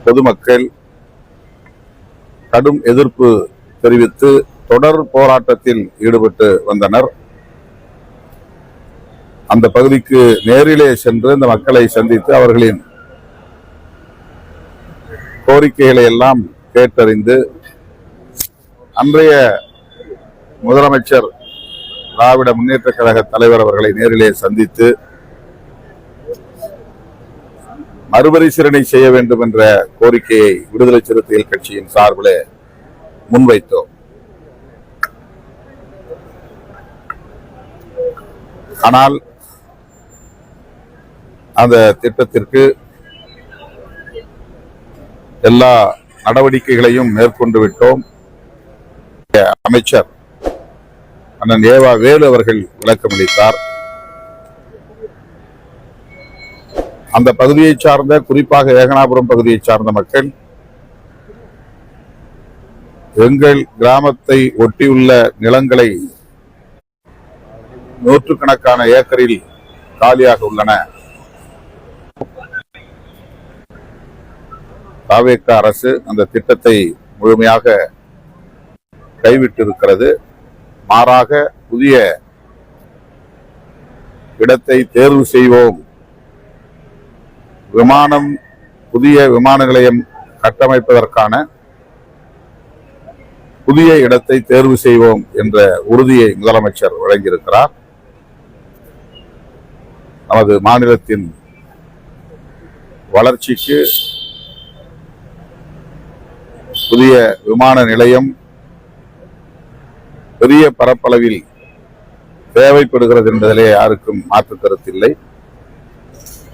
பொதுமக்கள் கடும் எதிர்ப்பு தெரிவித்து தொடர் போராட்டத்தில் ஈடுபட்டு வந்தனர். அந்த பகுதிக்கு நேரிலே சென்று இந்த மக்களை சந்தித்து அவர்களின் கோரிக்கைகளை எல்லாம் கேட்டறிந்து அன்றைய முதலமைச்சர் திராவிட முன்னேற்ற கழக தலைவர் அவர்களை நேரிலே சந்தித்து மறுபரிசீலனை செய்ய வேண்டும் என்ற கோரிக்கையை விடுதலை சிறுத்தைகள் கட்சியின் சார்பில் முன்வைத்தோம். ஆனால் அந்த திட்டத்திற்கு எல்லா நடவடிக்கைகளையும் மேற்கொண்டு விட்டோம். அமைச்சர் அண்ணன் ஏவா வேலு அவர்கள் விளக்கமளித்தார். அந்த பகுதியை சார்ந்த, குறிப்பாக ஏகனாபுரம் பகுதியை சார்ந்த மக்கள் எங்கள் கிராமத்தை ஒட்டியுள்ள நிலங்களை நூற்றுக்கணக்கான ஏக்கரில் காலியாக உள்ளன. தாவேக அரசு அந்த திட்டத்தை முழுமையாக கைவிட்டிருக்கிறது. மாறாக புதிய இடத்தை தேர்வு செய்வோம், புதிய விமான நிலையம் கட்டமைப்பதற்கான புதிய இடத்தை தேர்வு செய்வோம் என்ற உறுதியை முதலமைச்சர் வழங்கியிருக்கிறார். நமது மாநிலத்தின் வளர்ச்சிக்கு புதிய விமான நிலையம் பெரிய பரப்பளவில் தேவைப்படுகிறது என்பதிலே யாருக்கும் மாற்று கருத்தில்லை.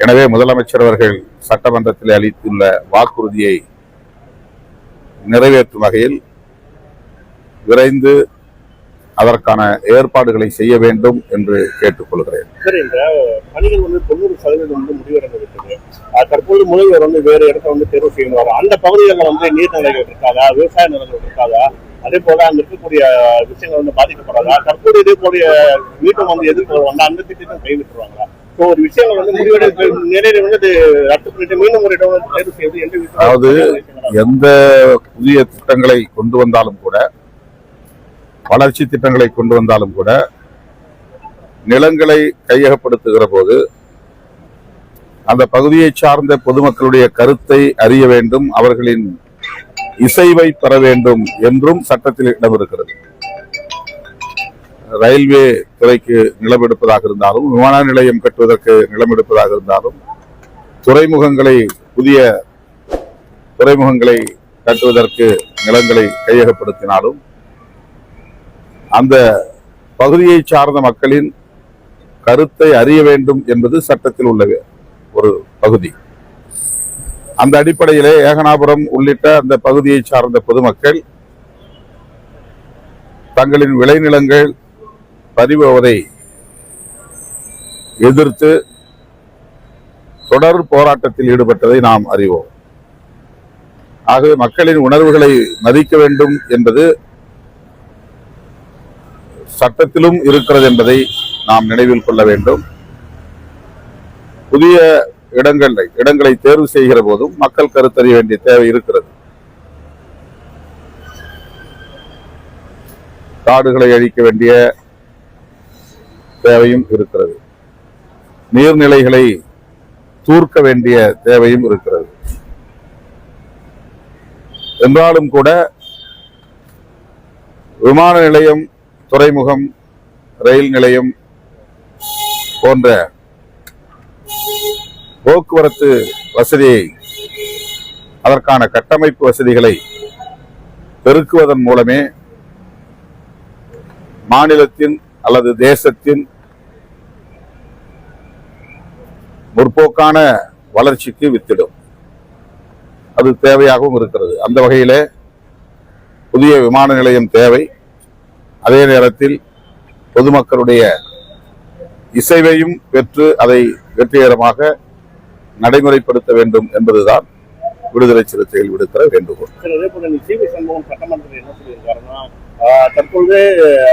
எனவே முதலமைச்சர் அவர்கள் சட்டமன்றத்தில் அளித்துள்ள வாக்குறுதியை நிறைவேற்றும் வகையில் விரைந்து அதற்கான ஏற்பாடுகளை செய்ய வேண்டும் என்று கேட்டுக்கொள்கிறேன். இந்த பணிகள் 90% முடிவடைந்துவிட்டது. தற்போது முதல்வர் வேறு இடத்தை தேர்வு செய்யணும். அந்த பகுதிகளில் நீர்நிலைகள் இருக்காதா, விவசாய நிலங்கள் இருக்காதா, அதே போல அங்க இருக்கக்கூடிய விஷயங்கள் பாதிக்கப்படாதா? தற்போது இதே போல மீண்டும் எதிர்ப்பு அந்த திட்டத்தை கைவிட்டுருவாங்களா? ஒரு விஷயங்கள் முடிவடை நிறைய ரத்து பண்ணிட்டு மீண்டும் ஒரு இடம் தேர்வு செய்வது அதாவது எந்த புதிய திட்டங்களை கொண்டு வந்தாலும் கூட, வளர்ச்சி திட்டங்களை கொண்டு வந்தாலும் கூட, நிலங்களை கையகப்படுத்துகிற போது அந்த பகுதியை சார்ந்த பொதுமக்களுடைய கருத்தை அறிய வேண்டும், அவர்களின் இசைவை பெற வேண்டும் என்றும் சட்டத்தில் இடம் இருக்கிறது. ரயில்வே துறைக்கு நிலம் எடுப்பதாக இருந்தாலும், விமான நிலையம் கட்டுவதற்கு நிலம் எடுப்பதாக இருந்தாலும், புதிய துறைமுகங்களை கட்டுவதற்கு நிலங்களை கையகப்படுத்தினாலும் அந்த பகுதியை சார்ந்த மக்களின் கருத்தை அறிய வேண்டும் என்பது சட்டத்தில் உள்ள ஒரு பகுதி. அந்த அடிப்படையிலே ஏகனாபுரம் உள்ளிட்ட அந்த பகுதியை சார்ந்த பொதுமக்கள் தங்களின் விளைநிலங்கள் பறிபோவதை எதிர்த்து தொடர் போராட்டத்தில் ஈடுபட்டதை நாம் அறிவோம். ஆகவே மக்களின் உணர்வுகளை மதிக்க வேண்டும் என்பது சட்டத்திலும் இருக்கிறது என்பதை நாம் நினைவில் கொள்ள வேண்டும். புதிய இடங்களை தேர்வு செய்கிற போதும் மக்கள் கருத்தறிய வேண்டிய தேவை இருக்கிறது. காடுகளை அழிக்க வேண்டிய தேவையும் இருக்கிறது. நீர்நிலைகளை தூர்க்க வேண்டிய தேவையும் இருக்கிறது. என்றாலும் கூட விமான நிலையம், துறைமுகம், ரயில் நிலையம் போன்ற போக்குவரத்து வசதியை, அதற்கான கட்டமைப்பு வசதிகளை பெருக்குவதன் மூலமே மாநிலத்தின் அல்லது தேசத்தின் முற்போக்கான வளர்ச்சிக்கு வித்திடும். அது தேவையாகவும் இருக்கிறது. அந்த வகையிலே புதிய விமான நிலையம் தேவை. அதே நேரத்தில் பொதுமக்களுடைய இசைவையும் பெற்று அதை வெற்றிகரமாக நடைமுறைப்படுத்த வேண்டும் என்பதுதான் விடுதலை சிறுத்தைகள் விடுக்கிற வேண்டுகோள். தற்பொழுது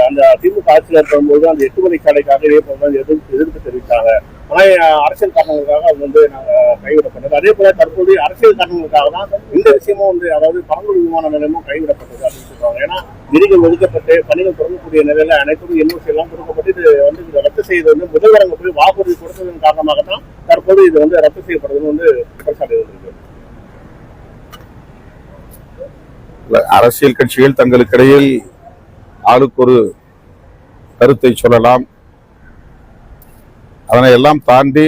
அந்த திமுக ஆட்சியில் இருக்கும்போது அந்த 8 வழிச்சாலைக்காக இதே போல எதிர்ப்பு தெரிவித்தாங்க. ஆனா அரசியல் காரணங்களுக்காக அது வந்து நாங்க கைவிடப்பட்டது. அதே போல தற்போது அரசியல் காரணங்களுக்காக தான் இந்த விஷயமும் வந்து, அதாவது பரந்தூர் விமான நிலையமும் கைவிடப்பட்டது அப்படின்னு சொல்றாங்க. ஏன்னா விதிகள் ஒதுக்கப்பட்டு பணிகள் தொடங்கக்கூடிய நிலையில அனைத்தும் என்ஓசி எல்லாம் கொடுக்கப்பட்டு இது வந்து இதை ரத்து செய்வது வந்து முதல்வரங்க போய் வாக்குறுதி கொடுத்ததன் காரணமாக தான் தற்போது இது வந்து ரத்து செய்யப்படுதுன்னு வந்து குற்றச்சாட்டு இருக்கு. அரசியல் கட்சிகள் தங்களுக்கிடையில் ஆளுக்கு ஒரு கருத்தை சொல்லலாம். அதனை எல்லாம் தாண்டி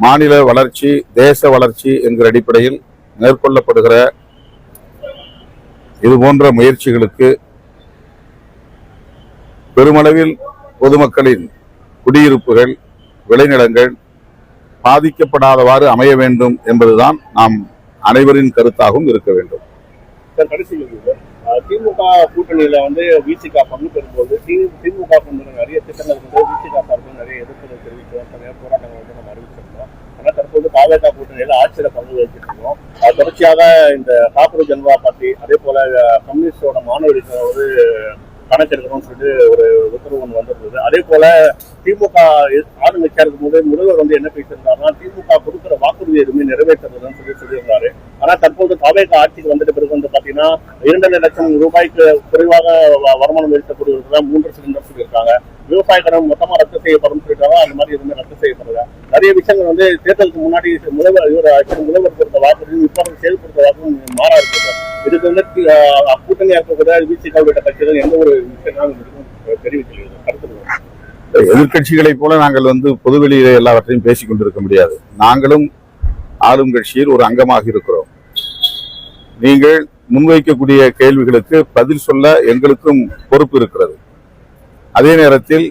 மாநில வளர்ச்சி, தேச வளர்ச்சி என்கிற அடிப்படையில் மேற்கொள்ளப்படுகிற இது போன்ற முயற்சிகளுக்கு பெருமளவில் பொதுமக்களின் குடியிருப்புகள், விளைநிலங்கள் பாதிக்கப்படாதவாறு அமைய வேண்டும் என்பதுதான் நாம் அனைவரின் கருத்தாகவும் இருக்க வேண்டும். கடைசி திமுக கூட்டணியில வந்து விசிக பங்கு பெறும்போது திமுக கொண்டு நிறைய திட்டங்கள் வந்து விசிக சார்பில் நிறைய எதிர்ப்புகள் தெரிவித்தோம், நிறைய போராட்டங்கள் வந்து நம்ம அறிவிச்சிருந்தோம். ஆனா தற்போது பாஜக கூட்டணியில ஆட்சியில பங்கு வகிச்சிருக்கோம். தொடர்ச்சியாக இந்த காங்கிரஸ் ஜனதா பார்ட்டி, அதே போல கம்யூனிஸ்டோட மாணவர்கள் ஒரு கணக்கெடுக்கணும்னு சொல்லிட்டு ஒரு உத்தரவு ஒன்று வந்திருந்தது. அதே போல திமுக ஆளுங்கட்சியா இருக்கும்போது முதல்வர் வந்து என்ன பேசியிருந்தாருன்னா, திமுக கொடுக்குற வாக்குறுதி எதுவுமே நிறைவேற்றுறதுன்னு சொல்லியிருந்தாரு. ஆனா தற்போது பாஜக ஆட்சிக்கு வந்துட்ட பிறகு வந்து பாத்தீங்கன்னா 2.5 லட்சம் ரூபாய்க்கு குறைவாக வருமானம் ஈட்டக்கூடியவர்கள் 3 சிலிண்டர் சொல்லியிருக்காங்க. விவசாய கடன் மொத்தமா ரத்து செய்யப்படும் சொல்லிட்டாங்க. அந்த மாதிரி எதுவுமே ரத்து செய்யப்படுது. நிறைய விஷயங்கள் வந்து தேர்தலுக்கு முன்னாடி முதல்வர் கொடுத்த வாக்குறுதி இப்ப செயல்படுத்த வாக்குறுதி மாறா இருக்கு. இதுக்கு வந்து கூட்டணியா இருக்கக்கூட விசிக உள்ளிட்ட கட்சிகள் எந்த ஒரு விஷயம் தெரிவிக்கல. கருத்து எதிர்கட்சிகளை போல நாங்கள் வந்து பொதுவெளியிலே எல்லாவற்றையும் பேசிக் கொண்டிருக்க முடியாது. நாங்களும் ஆளும் கட்சியில் ஒரு அங்கமாக இருக்கிறோம். நீங்கள் முன்வைக்கக்கூடிய கேள்விகளுக்கு பதில் சொல்ல எங்களுக்கும் பொறுப்பு இருக்கிறது. அதே நேரத்தில்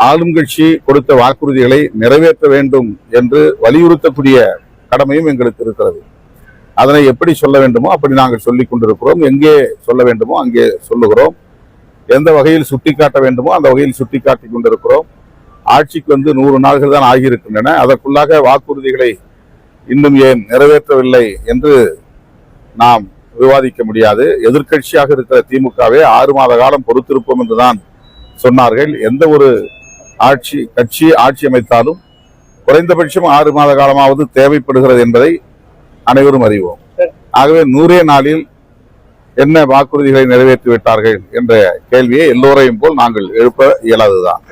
ஆளும் கட்சி கொடுத்த வாக்குறுதிகளை நிறைவேற்ற வேண்டும் என்று வலியுறுத்தக்கூடிய கடமையும் எங்களுக்கு இருக்கிறது. அதனை எப்படி சொல்ல வேண்டுமோ அப்படி நாங்கள் சொல்லிக் கொண்டிருக்கிறோம். எங்கே சொல்ல வேண்டுமோ அங்கே சொல்லுகிறோம். எந்த வகையில் சுட்டிக்காட்ட வேண்டுமோ அந்த வகையில் சுட்டிக்காட்டிக் கொண்டிருக்கிறோம். ஆட்சிக்கு வந்து 100 நாள்கள் தான் ஆகியிருக்கின்றன. அதற்குள்ளாக வாக்குறுதிகளை இன்னும் ஏன் நிறைவேற்றவில்லை என்று நாம் விவாதிக்க முடியாது. எதிர்க்கட்சியாக இருக்கிற திமுகவே 6 மாத காலம் பொறுத்திருப்போம் என்றுதான் சொன்னார்கள். எந்த ஒரு கட்சி ஆட்சி அமைத்தாலும் குறைந்தபட்சம் 6 மாத காலமாவது தேவைப்படுகிறது என்பதை அனைவரும் அறிவோம். ஆகவே 100 நாளில் என்ன வாக்குறுதிகளை நிறைவேற்றி விட்டார்கள் என்ற கேள்வியை எல்லோரையும் போல் நாங்கள் எழுப்ப இயலாதுதான்.